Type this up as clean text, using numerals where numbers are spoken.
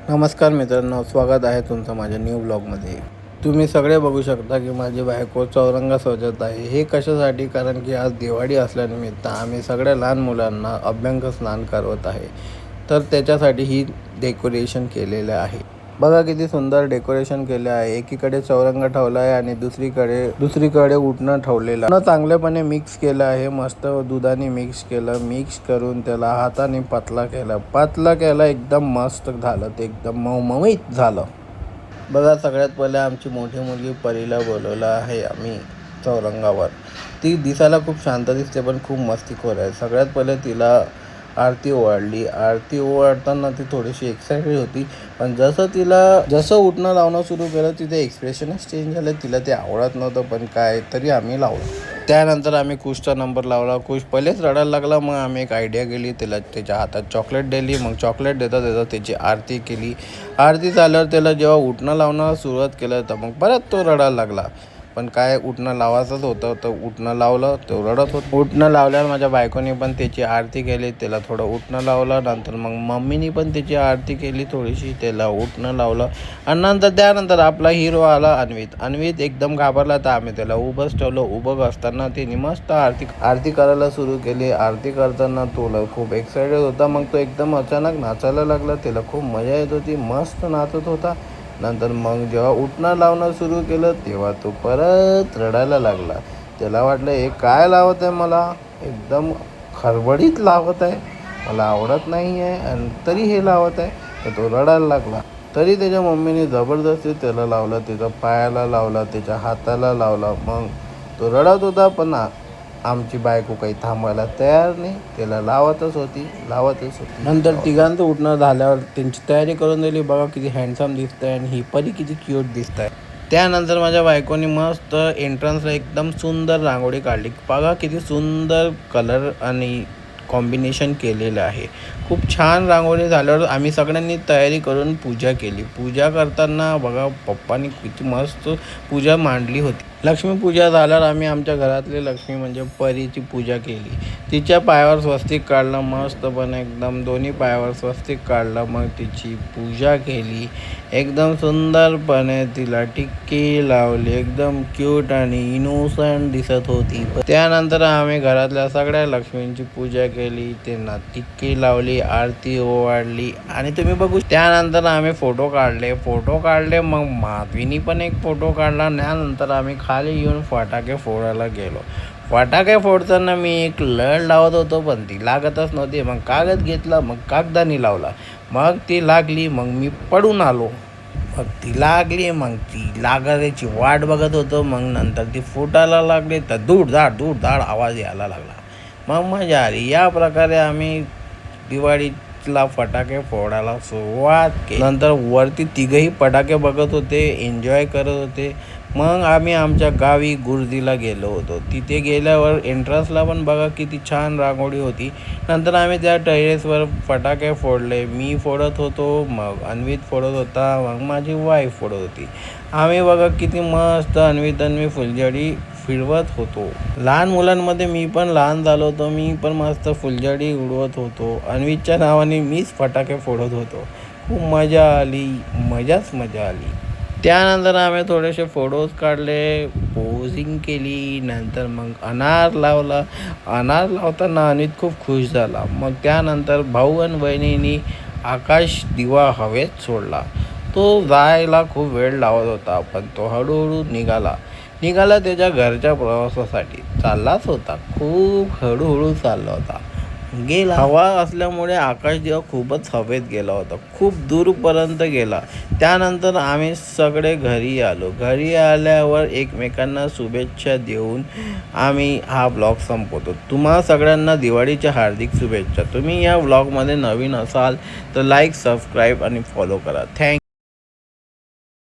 नमस्कार मित्रांनो, स्वागत आहे तुमचं माझ्या न्यू ब्लॉगमध्ये। तुम्ही सगळे बघू शकता की माझी बायको चौरंगा सजवत आहे। हे कशासाठी? कारण की आज दिवाळी असल्यानिमित्त आम्ही सगळ्या लहान मुलांना अभ्यंग स्नान करवत आहे, तर त्याच्यासाठी ही डेकोरेशन केलेलं आहे। बघा किती सुंदर डेकोरेशन केले आहे। एकीकडे चौरंगा ठेवला आहे आणि दुसरीकडे उटणं ठेवलेलं आहे। चांगल्यापणे मिक्स केलं आहे, मस्त दुधाने मिक्स केलं। मिक्स करून त्याला हाताने पतला केला एकदम मस्त झालं, ते एकदम मऊमऊत झालं। बघा सगळ्यात पहिले आमची मोठी मुलगी परीला बोलवलं आहे आम्ही चौरंगावर। ती दिसायला खूप शांत दिसते पण खूप मस्तीखोर आहे। सगळ्यात पहिले तिला आरती ओवाळली। आरती ओवाळताना ती थोडीशी एक्साइटेड होती, पण जसं उठणं लावणं सुरू केलं तिथे एक्सप्रेशनच चेंज झालं। तिला ते आवडत नव्हतं, पण काय तरी आम्ही लावलं। त्यानंतर आम्ही कुशचा नंबर लावला। कुश पहिलेच रडायला लागला, मग आम्ही एक आयडिया केली, त्याला त्याच्या हातात चॉकलेट दिली। मग चॉकलेट देता देता त्याची आरती केली। आरती झाल्यावर त्याला जेव्हा उठणं लावणं सुरुवात केलं तर मग परत तो रडायला लागला, पण काय उठणं लावायचंच होतं तर उठणं लावलं, तो रडत होता। उठणं लावल्यावर माझ्या बायकोने पण त्याची आरती केली, त्याला थोडं उठणं लावलं। नंतर मग मम्मीनी पण त्याची आरती केली थोडीशी, त्याला उठणं लावलं। आणि त्यानंतर आपला हिरो आला अन्वित एकदम घाबरला, तर आम्ही त्याला उभंच ठेवलं। उभं असताना त्याने मस्त आरती करायला सुरू केली। आरती करताना तो खूप एक्साइटेड होता, मग तो एकदम अचानक नाचायला लागला। त्याला खूप मजा येत होती, मस्त नाचत होता। नंतर मग जेव्हा उठणं लावणं सुरू केलं तेव्हा तो परत रडायला लागला। त्याला वाटलं हे काय लावत आहे, मला एकदम खडबडीत लावत आहे, मला आवडत नाही आहे आणि तरी हे लावत आहे, तर तो रडायला लागला। तरी त्याच्या मम्मीने जबरदस्ती त्याला लावलं, त्याच्या पायाला लावला, त्याच्या हाताला लावला। मग तो रडत होता, पण आमची बायको काही थांबायला तयार नाही, त्याला लावतच होती। नंतर तिघांचं उठणं झाल्यावर त्यांची तयारी करून दिली। बघा किती हँडसम दिसतंय आणि ही परी किती क्यूट दिसत आहे। त्यानंतर माझ्या बायकोनी मस्त एंट्रन्सला एकदम सुंदर रांगोळी काढली। बघा किती सुंदर कलर आणि कॉम्बिनेशन केलेलं आहे, खूप छान रांगोळी झाल्यावर आम्ही सगळ्यांनी तयारी करून पूजा केली। पूजा करताना बघा पप्पांनी किती मस्त पूजा मांडली होती। लक्ष्मीपूजा झाल्यावर आम्ही आमच्या घरातले लक्ष्मी म्हणजे परीची पूजा केली। तिच्या पायावर स्वस्तिक काढलं मस्तपणे, एकदम दोन्ही पायावर स्वस्तिक काढलं। मग तिची पूजा केली, एकदम सुंदरपणे तिला टिक्की लावली, एकदम क्यूट आणि इनोसंट दिसत होती। त्यानंतर आम्ही घरातल्या सगळ्या लक्ष्मींची पूजा केली, त्यांना टिक्की लावली, आरती ओवाळली आणि तुम्ही बघू। त्यानंतर आम्ही फोटो काढले। मग माधवीनी पण एक फोटो काढला। त्यानंतर आम्ही खाली येऊन फटाके फोडायला गेलो। फटाके फोडताना मी एक लळ लावत होतो, पण ती लागतच नव्हती। मग कागद घेतला, मग कागदाने लावला, मग ती लागली, मग मी पडून आलो। मग ती लागली, मग ती लागायची वाट बघत होतो। मग नंतर ती फुटायला लागली, तर दूर धाड आवाज यायला लागला, मग मजा आली। या प्रकारे आम्ही दिवाळीला फटाके फोडायला सुरुवात केली। नंतर वरती तिघही फटाके बघत होते, एन्जॉय करत होते। मग आम्ही आमच्या गावी गुरुजीला गेलो होतो। तिथे गेल्यावर एंट्रन्सला पण बघा किती छान रांगोळी होती। नंतर आम्ही त्या टेरेसवर फटाके फोडले। मी फोडत होतो, मग अन्वित फोडत होता, मग माझी वाईफ फोडत होती। आम्ही बघा किती मस्त अन्वित फुलझडी फिरवत होतो। लहान मुलांमध्ये मी पण लहान झालो होतो, मी पण मस्त फुलझडी उडवत होतो। अन्वितच्या नावाने मीच फटाके फोडत होतो। खूप मजा आली, मजाच मजा आली। त्यानंतर आम्ही थोडेसे फोटोज काढले, पोजिंग केली। नंतर मग अनार लावला। अनार लावताना अन्वित खूप खुश झाला। मग त्यानंतर भाऊ आणि बहिणींनी आकाश दिवा हवेत सोडला। तो जायला खूप वेळ लावत होता, पण तो हळूहळू निघाला त्याच्या घरच्या प्रवासासाठी चाललाच होता। खूप हळूहळू चालला होता, गेला। हवा असल्यामुळे आकाश दिवा खूपच हवेत गेला होता, खूप दूरपर्यंत गेला। त्यानंतर आम्ही सगळे घरी आलो। घरी आल्यावर एकमेकांना शुभेच्छा देऊन आम्ही हा ब्लॉग संपवतो। तुम्हा सगळ्यांना दिवाळीच्या हार्दिक शुभेच्छा। तुम्ही या ब्लॉगमध्ये नवीन असाल तर लाईक, सबस्क्राईब आणि फॉलो करा। थँक्यू।